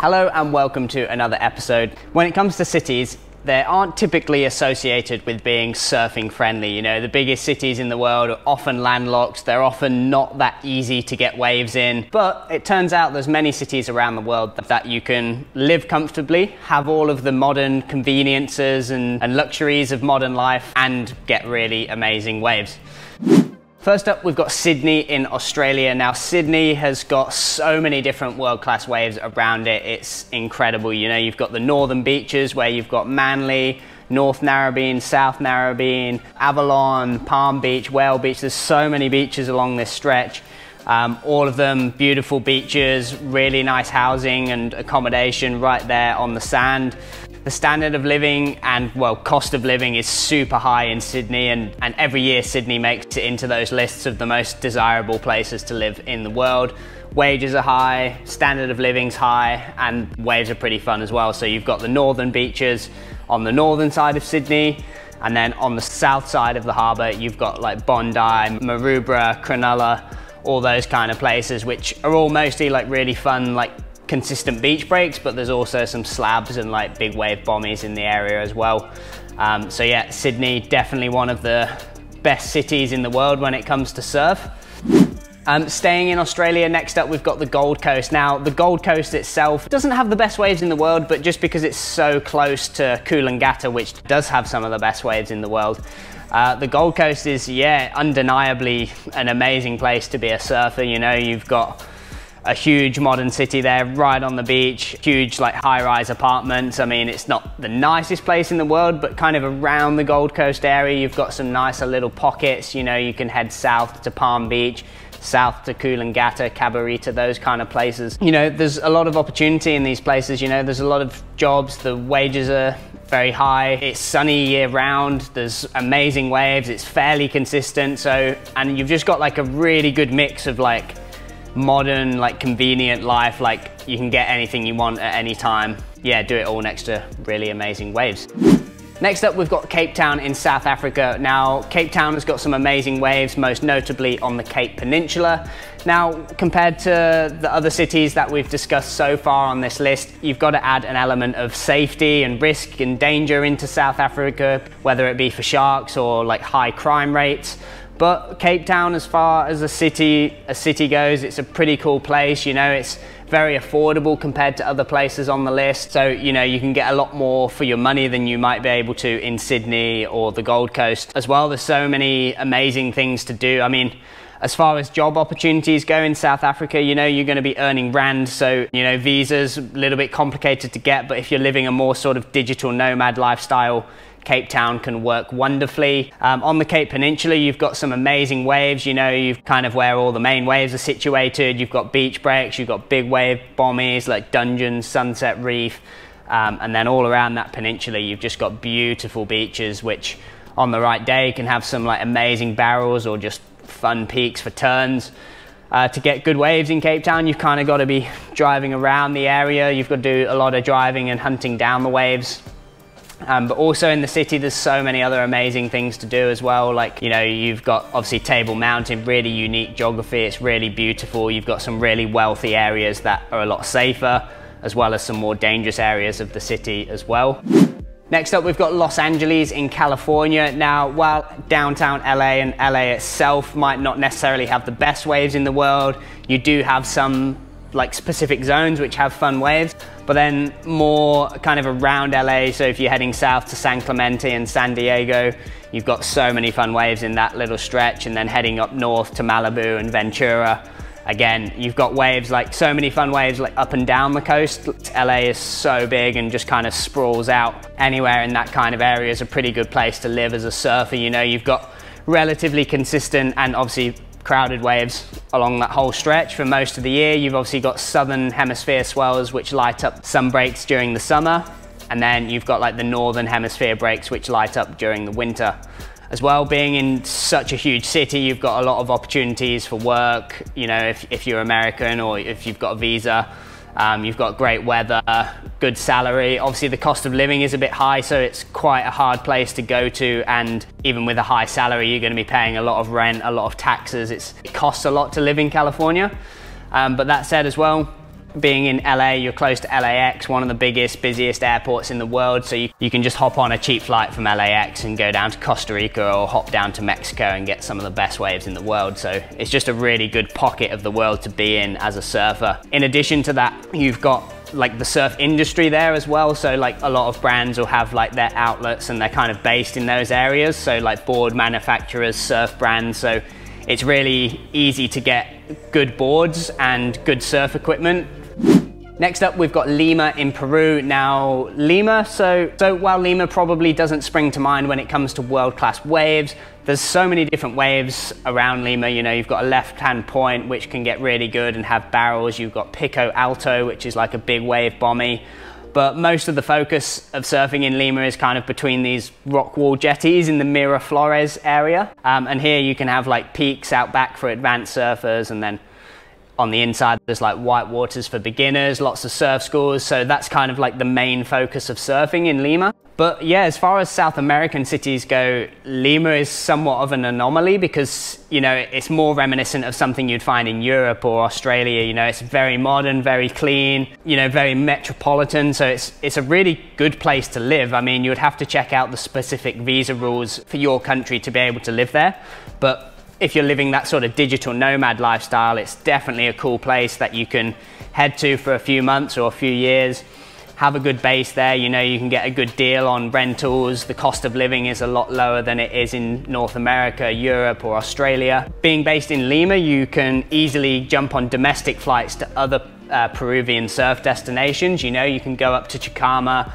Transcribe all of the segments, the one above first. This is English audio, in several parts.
Hello and welcome to another episode. When it comes to cities, they aren't typically associated with being surfing friendly. You know, the biggest cities in the world are often landlocked. They're often not that easy to get waves in. But it turns out there's many cities around the world that you can live comfortably, have all of the modern conveniences and luxuries of modern life, and get really amazing waves. First up, we've got Sydney in Australia. Now, Sydney has got so many different world-class waves around it. It's incredible. You know, you've got the northern beaches where you've got Manly, North Narrabeen, South Narrabeen, Avalon, Palm Beach, Whale Beach. There's so many beaches along this stretch. All of them beautiful beaches, really nice housing and accommodation right there on the sand. The standard of living and, well, cost of living is super high in Sydney, and every year Sydney makes it into those lists of the most desirable places to live in the world. Wages are high, standard of living's high, and waves are pretty fun as well. So you've got the northern beaches on the northern side of Sydney, and then on the south side of the harbour you've got like Bondi, Maroubra, Cronulla, all those kind of places, which are all mostly like really fun, like consistent beach breaks, but there's also some slabs and like big wave bommies in the area as well. So yeah, Sydney, definitely one of the best cities in the world when it comes to surf. Staying in Australia, next up we've got the Gold Coast. Now, the Gold Coast itself doesn't have the best waves in the world, but just because it's so close to Coolangatta, which does have some of the best waves in the world, the Gold Coast is, yeah, undeniably an amazing place to be a surfer. You know, you've got a huge modern city there right on the beach, huge like high-rise apartments. I mean, it's not the nicest place in the world, but kind of around the Gold Coast area you've got some nicer little pockets. You know, you can head south to Palm Beach, south to Coolangatta, Cabarita, those kind of places. You know, there's a lot of opportunity in these places. You know, there's a lot of jobs, the wages are very high, it's sunny year round, there's amazing waves, it's fairly consistent. So, and you've just got like a really good mix of like modern, like convenient life, like you can get anything you want at any time. Yeah, do it all next to really amazing waves. Next up, we've got Cape Town in South Africa. Now, Cape Town has got some amazing waves, most notably on the Cape Peninsula. Now, compared to the other cities that we've discussed so far on this list, you've got to add an element of safety and risk and danger into South Africa, whether it be for sharks or like high crime rates. But Cape Town, as far as a city goes, it's a pretty cool place. You know, it's very affordable compared to other places on the list. So, you know, you can get a lot more for your money than you might be able to in Sydney or the Gold Coast. As well, there's so many amazing things to do. I mean, as far as job opportunities go in South Africa, you know, you're going to be earning rand. So, you know, visas a little bit complicated to get, but if you're living a more sort of digital nomad lifestyle, Cape Town can work wonderfully. On the Cape Peninsula, you've got some amazing waves. You know, you've kind of where all the main waves are situated. You've got beach breaks, you've got big wave bommies like Dungeon, Sunset Reef, and then all around that peninsula, you've just got beautiful beaches, which on the right day can have some like amazing barrels or just fun peaks for turns. To get good waves in Cape Town, you've kind of got to be driving around the area. You've got to do a lot of driving and hunting down the waves. But also in the city, there's so many other amazing things to do as well. Like, you know, you've got obviously Table Mountain, really unique geography. It's really beautiful. You've got some really wealthy areas that are a lot safer, as well as some more dangerous areas of the city as well. Next up, we've got Los Angeles in California. Now, while downtown LA and LA itself might not necessarily have the best waves in the world, you do have some like specific zones which have fun waves, but then more kind of around LA. So if you're heading south to San Clemente and San Diego, you've got so many fun waves in that little stretch. And then heading up north to Malibu and Ventura, again, you've got waves, like so many fun waves like up and down the coast. LA is so big and just kind of sprawls out. Anywhere in that kind of area is a pretty good place to live as a surfer. You know, you've got relatively consistent and obviously crowded waves along that whole stretch for most of the year. You've obviously got southern hemisphere swells which light up some breaks during the summer, and then you've got like the northern hemisphere breaks which light up during the winter. As well, being in such a huge city, you've got a lot of opportunities for work. You know, if you're American or if you've got a visa, you've got great weather, good salary. Obviously the cost of living is a bit high, so it's quite a hard place to go to, and even with a high salary you're going to be paying a lot of rent, a lot of taxes. It costs a lot to live in California. But that said as well, being in LA, you're close to LAX, one of the biggest, busiest airports in the world. So you can just hop on a cheap flight from LAX and go down to Costa Rica or hop down to Mexico and get some of the best waves in the world. So it's just a really good pocket of the world to be in as a surfer. In addition to that, you've got like the surf industry there as well. So like a lot of brands will have like their outlets and they're kind of based in those areas. So like board manufacturers, surf brands. So it's really easy to get good boards and good surf equipment. Next up, we've got Lima in Peru. Now, Lima, so while Lima probably doesn't spring to mind when it comes to world-class waves, there's so many different waves around Lima. You know, you've got a left-hand point, which can get really good and have barrels. You've got Pico Alto, which is like a big wave bommy. But most of the focus of surfing in Lima is kind of between these rock wall jetties in the Miraflores area. And here you can have like peaks out back for advanced surfers, and then on the inside, there's like white waters for beginners, lots of surf schools. So that's kind of like the main focus of surfing in Lima. But yeah, as far as South American cities go, Lima is somewhat of an anomaly because, you know, it's more reminiscent of something you'd find in Europe or Australia. You know, it's very modern, very clean, you know, very metropolitan. So it's a really good place to live. I mean, you would have to check out the specific visa rules for your country to be able to live there. But if you're living that sort of digital nomad lifestyle, it's definitely a cool place that you can head to for a few months or a few years. Have a good base there. You know, you can get a good deal on rentals. The cost of living is a lot lower than it is in North America, Europe or Australia. Being based in Lima, you can easily jump on domestic flights to other Peruvian surf destinations. You know, you can go up to Chicama,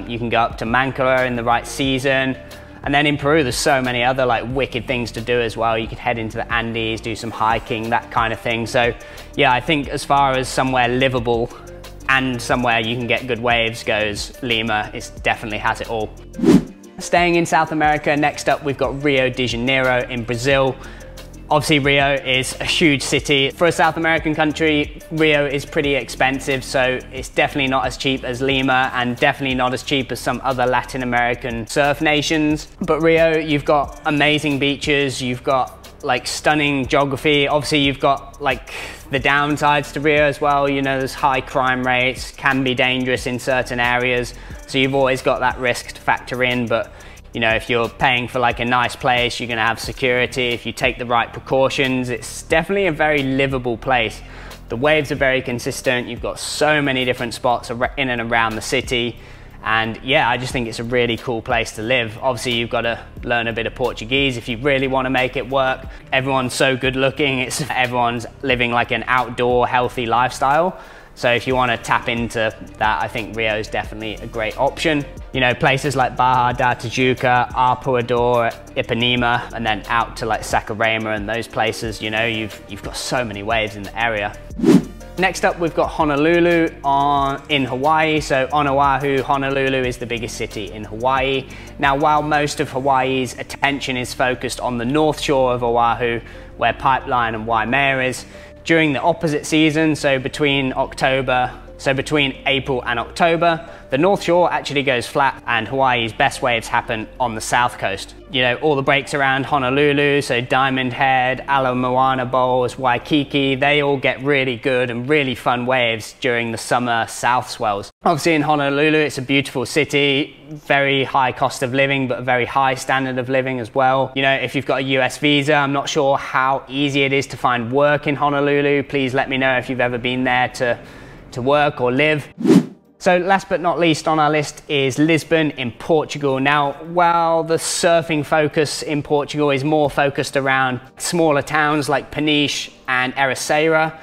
you can go up to Mancala in the right season. And then in Peru, there's so many other like wicked things to do as well. You could head into the Andes, do some hiking, that kind of thing. So yeah, I think as far as somewhere livable and somewhere you can get good waves goes, Lima definitely has it all. Staying in South America, next up we've got Rio de Janeiro in Brazil. Obviously Rio is a huge city. For a South American country, Rio is pretty expensive, so it's definitely not as cheap as Lima and definitely not as cheap as some other Latin American surf nations. But Rio, you've got amazing beaches, you've got like stunning geography. Obviously you've got like the downsides to Rio as well. You know, there's high crime rates, can be dangerous in certain areas. So you've always got that risk to factor in, but you know, if you're paying for like a nice place, you're gonna have security. If you take the right precautions, it's definitely a very livable place. The waves are very consistent. You've got so many different spots in and around the city. And yeah, I just think it's a really cool place to live. Obviously, you've got to learn a bit of Portuguese if you really want to make it work. Everyone's so good looking. Everyone's living like an outdoor, healthy lifestyle. So if you want to tap into that, I think Rio is definitely a great option. You know, places like Barra da Tijuca, Arpoador, Ipanema, and then out to like Saquarema and those places, you know, you've got so many waves in the area. Next up, we've got Honolulu in Hawaii. So on Oahu, Honolulu is the biggest city in Hawaii. Now, while most of Hawaii's attention is focused on the north shore of Oahu, where Pipeline and Waimea is, during the opposite season, so between April and October, the North Shore actually goes flat and Hawaii's best waves happen on the south coast. You know, all the breaks around Honolulu, so Diamond Head, Ala Moana Bowls, Waikiki, they all get really good and really fun waves during the summer south swells. Obviously in Honolulu, it's a beautiful city, very high cost of living, but a very high standard of living as well. You know, if you've got a US visa, I'm not sure how easy it is to find work in Honolulu. Please let me know if you've ever been there to work or live. So last but not least on our list is Lisbon in Portugal. Now, while the surfing focus in Portugal is more focused around smaller towns like Peniche and Ericeira,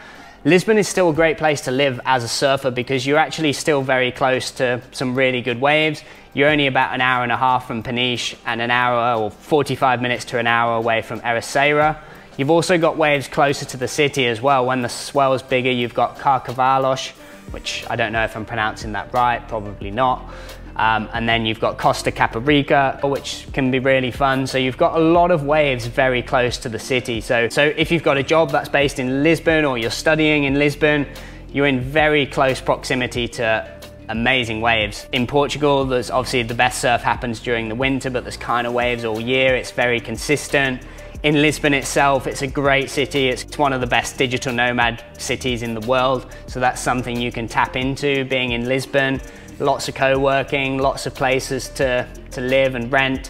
Lisbon is still a great place to live as a surfer because you're actually still very close to some really good waves. You're only about an hour and a half from Peniche and an hour or 45 minutes to an hour away from Ericeira. You've also got waves closer to the city as well. When the swell's bigger, you've got Carcavalos, which I don't know if I'm pronouncing that right, probably not. And then you've got Costa Caparica, which can be really fun. So you've got a lot of waves very close to the city. So if you've got a job that's based in Lisbon or you're studying in Lisbon, you're in very close proximity to amazing waves. In Portugal, there's obviously the best surf happens during the winter, but there's kind of waves all year. It's very consistent. In Lisbon itself, it's a great city. It's one of the best digital nomad cities in the world. So that's something you can tap into being in Lisbon. Lots of co-working, lots of places to live and rent.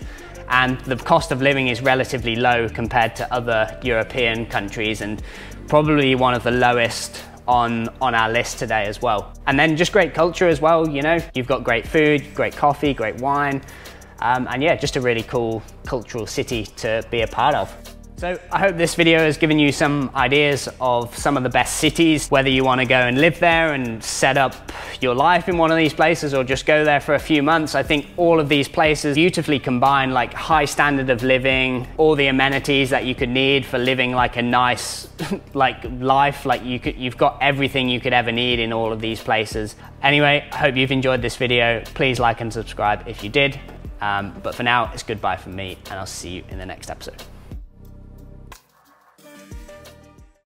And the cost of living is relatively low compared to other European countries, and probably one of the lowest on our list today as well. And then just great culture as well, you know, you've got great food, great coffee, great wine, and yeah, just a really cool cultural city to be a part of. So I hope this video has given you some ideas of some of the best cities, whether you want to go and live there and set up your life in one of these places or just go there for a few months. I think all of these places beautifully combine like high standard of living, all the amenities that you could need for living like a nice like life, like you've got everything you could ever need in all of these places. Anyway, I hope you've enjoyed this video. Please like and subscribe if you did. But for now, it's goodbye from me, and I'll see you in the next episode.